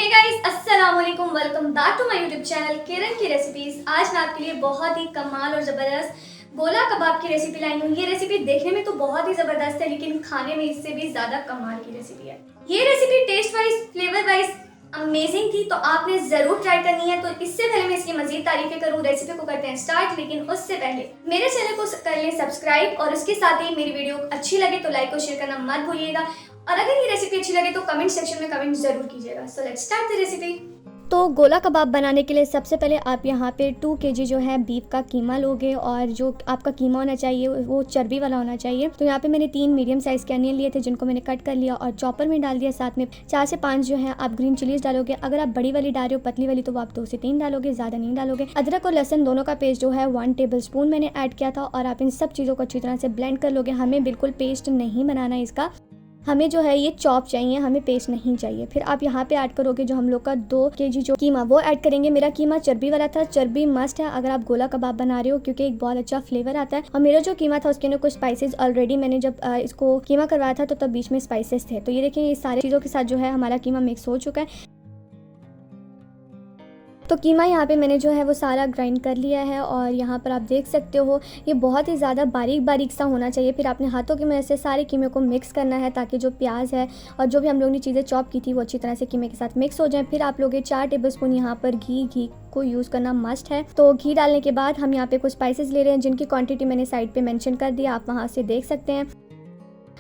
हे guys, अस्सलाम वालेकुम, welcome back to my YouTube channel Kiran की रेसिपीज। आज मैं आपके लिए बहुत ही कमाल और ज़बरदस्त गोला कबाब की रेसिपी लाई हूँ। ये रेसिपी देखने में तो बहुत ही ज़बरदस्त है, लेकिन खाने में इससे भी ज़्यादा कमाल की रेसिपी है। ये recipe taste wise, flavour wise amazing थी, तो आपने ज़रूर ट्राई करनी है। तो इससे पहले मैं इसकी मज़ीद तारीफें करूँ, रेसिपी को करते हैं स्टार्ट। लेकिन उससे पहले मेरे चैनल को कर लें सब्सक्राइब, और उसके साथ ही मेरी वीडियो अच्छी लगे तो लाइक और शेयर करना मत भूलिएगा। और अगर ये रेसिपी अच्छी लगे तो कमेंट सेक्शन में कमेंट जरूर कीजिएगा। So let's start the recipe. तो गोला कबाब बनाने के लिए सबसे पहले आप यहाँ पे 2 kg जो है बीफ का कीमा लोगे, और जो आपका कीमा होना चाहिए वो चर्बी वाला होना चाहिए। तो यहाँ पे मैंने 3 मीडियम साइज़ के अनियन लिए थे, जिनको मैंने कट कर लिया और चॉपर में डाल दिया। साथ में 4 से 5 जो है आप ग्रीन चिलीज डालोगे। अगर आप बड़ी वाली डाल रहे हो, पतली वाली, तो वो आप 2 से 3 डालोगे, ज़्यादा नहीं डालोगे। अदरक और लहसुन दोनों का पेस्ट जो है 1 टेबल स्पून मैंने ऐड किया था, और आप इन सब चीज़ों को अच्छी तरह से ब्लेंड कर लोगे। हमें बिल्कुल पेस्ट नहीं बनाना है इसका, हमें जो है ये चॉप चाहिए, हमें पेस्ट नहीं चाहिए। फिर आप यहाँ पे ऐड करोगे जो हम लोग का 2 kg जो कीमा, वो ऐड करेंगे। मेरा कीमा चर्बी वाला था, चर्बी मस्ट है अगर आप गोला कबाब बना रहे हो, क्योंकि एक बहुत अच्छा फ्लेवर आता है। और मेरा जो कीमा था उसके अंदर कुछ स्पाइसेस ऑलरेडी मैंने जब इसको कीमा करवाया था तो तब बीच में स्पाइसेस थे। तो ये देखिए, ये सारी चीज़ों के साथ जो है हमारा कीमा मिक्स हो चुका है। तो कीमा यहाँ पे मैंने जो है वो सारा ग्राइंड कर लिया है, और यहाँ पर आप देख सकते हो ये बहुत ही ज़्यादा बारीक बारीक सा होना चाहिए। फिर आपने हाथों की मदद से सारे कीमे को मिक्स करना है, ताकि जो प्याज है और जो भी हम लोगों ने चीज़ें चॉप की थी वो अच्छी तरह से कीमे के साथ मिक्स हो जाए। फिर आप लोग 4 टेबल स्पून यहाँ पर घी को यूज़ करना मस्ट है। तो घी डालने के बाद हम यहाँ पे कुछ स्पाइसेस ले रहे हैं, जिनकी क्वांटिटी मैंने साइड पे मेंशन कर दिया, आप वहाँ से देख सकते हैं।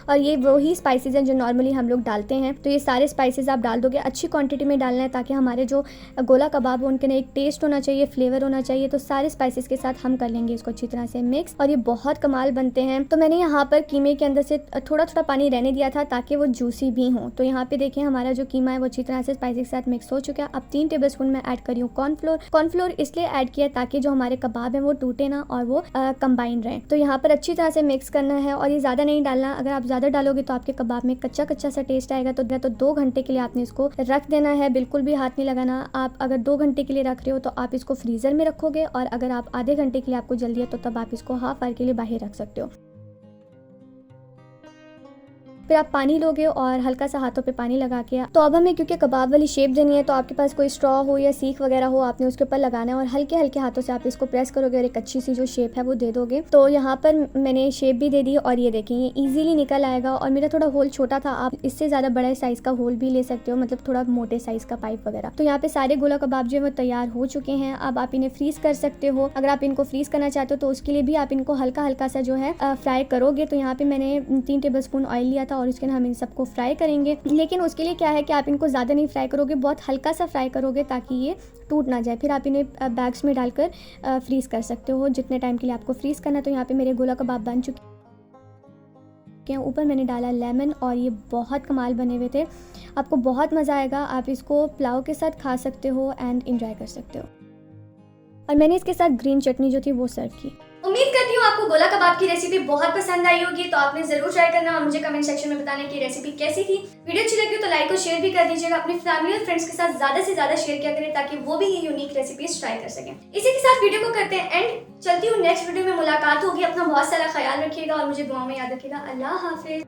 और ये वही स्पाइसेस हैं जो नॉर्मली हम लोग डालते हैं। तो ये सारे स्पाइसेस आप डाल दोगे, अच्छी क्वांटिटी में डालना है, ताकि हमारे जो गोला कबाब है उनके ना एक टेस्ट होना चाहिए, फ्लेवर होना चाहिए। तो सारे स्पाइसेस के साथ हम कर लेंगे इसको अच्छी तरह से मिक्स, और ये बहुत कमाल बनते हैं। तो मैंने यहाँ पर कीमे के अंदर से थोड़ा थोड़ा पानी रहने दिया था, ताकि वो जूसी भी हो। तो यहाँ पे देखिए हमारा जो कीमा है वो अच्छी तरह से स्पाइसेस के साथ मिक्स हो चुका है। अब 3 टेबल स्पून मैं ऐड करी हूँ कॉर्नफ्लोर। कॉर्नफ्लोर इसलिए ऐड किया ताकि जो हमारे कबाब है वो टूटे ना, और वो कंबाइन रहे। तो यहाँ पर अच्छी तरह से मिक्स करना है, और ये ज़्यादा नहीं डालना। अगर आप ज़्यादा डालोगे तो आपके कबाब में कच्चा कच्चा सा टेस्ट आएगा। तो 2 घंटे के लिए आपने इसको रख देना है, बिल्कुल भी हाथ नहीं लगाना। आप अगर 2 घंटे के लिए रख रहे हो तो आप इसको फ्रीज़र में रखोगे, और अगर आप आधे घंटे के लिए आपको जल्दी है तो तब आप इसको हाफ आवर के लिए बाहर रख सकते हो। फिर आप पानी लोगे और हल्का सा हाथों पे पानी लगा के, तो अब हमें क्योंकि कबाब वाली शेप देनी है, तो आपके पास कोई स्ट्रॉ हो या सीख वगैरह हो, आपने उसके ऊपर लगाना है, और हल्के हल्के हाथों से आप इसको प्रेस करोगे और एक अच्छी सी जो शेप है वो दे दोगे। तो यहाँ पर मैंने शेप भी दे दी, और ये देखें ये ईजिली निकल आएगा। और मेरा थोड़ा होल छोटा था, आप इससे ज़्यादा बड़े साइज़ का होल भी ले सकते हो, मतलब थोड़ा मोटे साइज़ का पाइप वगैरह। तो यहाँ पे सारे गोला कबाब जो है वो तैयार हो चुके हैं। अब आप इन्हें फ्रीज कर सकते हो। अगर आप इनको फ्रीज करना चाहते हो तो उसके लिए भी आप इनको हल्का हल्का सा जो है फ्राई करोगे। तो यहाँ पे मैंने 3 टेबल स्पून ऑयल लिया था, और उसके हम इन सब को फ्राई करेंगे। लेकिन उसके लिए क्या है कि आप इनको ज़्यादा नहीं फ्राई करोगे, बहुत हल्का सा फ्राई करोगे, ताकि ये टूट ना जाए। फिर आप इन्हें बैग्स में डालकर फ्रीज़ कर सकते हो जितने टाइम के लिए आपको फ्रीज़ करना। तो यहाँ पे मेरे गोला कबाब बन चुके हैं। ऊपर मैंने डाला लेमन, और ये बहुत कमाल बने हुए थे। आपको बहुत मज़ा आएगा, आप इसको पुलाव के साथ खा सकते हो एंड एंजॉय कर सकते हो। और मैंने इसके साथ ग्रीन चटनी जो थी वो सर्व की। उम्मीद करती हूँ आपको गोला कबाब की रेसिपी बहुत पसंद आई होगी। तो आपने जरूर ट्राई करना, और मुझे कमेंट सेक्शन में बताना कि रेसिपी कैसी थी। वीडियो अच्छी लगी हो तो लाइक और शेयर भी कर दीजिएगा। अपनी फैमिली और फ्रेंड्स के साथ ज्यादा से ज्यादा शेयर किया करें, ताकि वो भी ये यूनिक रेसिपीज ट्राई कर सकें। इसी के साथ वीडियो को करते हैं एंड। चलती हूँ, नेक्स्ट वीडियो में मुलाकात होगी। अपना बहुत सारा ख्याल रखिएगा और मुझे दुआ में याद रखिएगा। अल्लाह हाफिज।